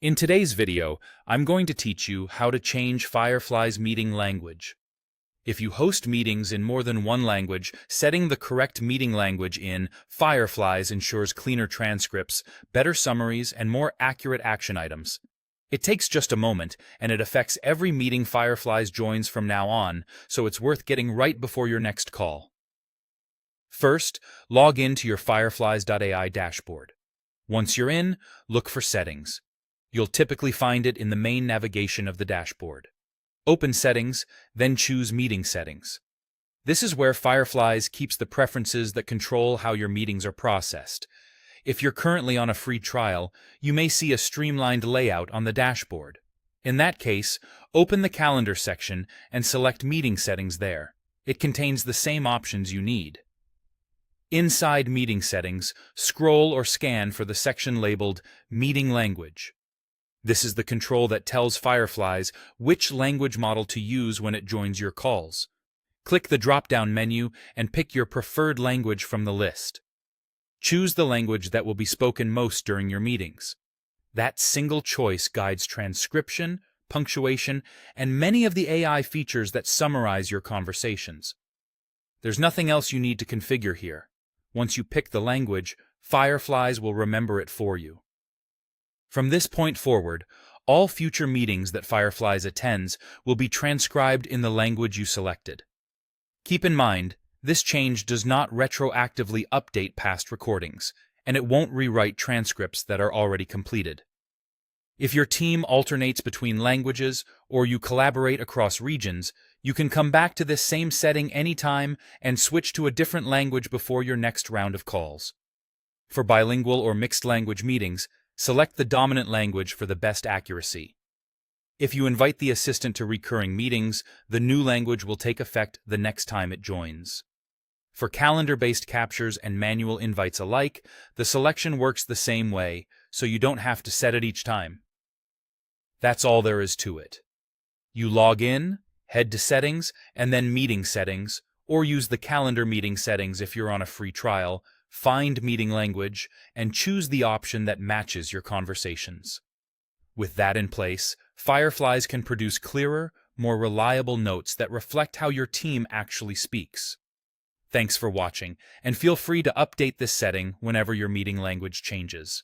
In today's video, I'm going to teach you how to change Firefly's meeting language. If you host meetings in more than one language, setting the correct meeting language in Fireflies ensures cleaner transcripts, better summaries, and more accurate action items. It takes just a moment, and it affects every meeting Fireflies joins from now on, so it's worth getting right before your next call. First, log in to your Fireflies.ai dashboard. Once you're in, look for Settings. You'll typically find it in the main navigation of the dashboard. Open Settings, then choose Meeting Settings. This is where Fireflies keeps the preferences that control how your meetings are processed. If you're currently on a free trial, you may see a streamlined layout on the dashboard. In that case, open the Calendar section and select Meeting Settings there. It contains the same options you need. Inside Meeting Settings, scroll or scan for the section labeled Meeting Language. This is the control that tells Fireflies which language model to use when it joins your calls. Click the drop-down menu and pick your preferred language from the list. Choose the language that will be spoken most during your meetings. That single choice guides transcription, punctuation, and many of the AI features that summarize your conversations. There's nothing else you need to configure here. Once you pick the language, Fireflies will remember it for you. From this point forward, all future meetings that Fireflies attends will be transcribed in the language you selected. Keep in mind, this change does not retroactively update past recordings, and it won't rewrite transcripts that are already completed. If your team alternates between languages or you collaborate across regions, you can come back to this same setting anytime and switch to a different language before your next round of calls. For bilingual or mixed language meetings, select the dominant language for the best accuracy. If you invite the assistant to recurring meetings, the new language will take effect the next time it joins. For calendar-based captures and manual invites alike, the selection works the same way, so you don't have to set it each time. That's all there is to it. You log in, head to Settings, and then Meeting Settings, or use the Calendar Meeting Settings if you're on a free trial, find Meeting Language, and choose the option that matches your conversations. With that in place, Fireflies can produce clearer, more reliable notes that reflect how your team actually speaks. Thanks for watching, and feel free to update this setting whenever your meeting language changes.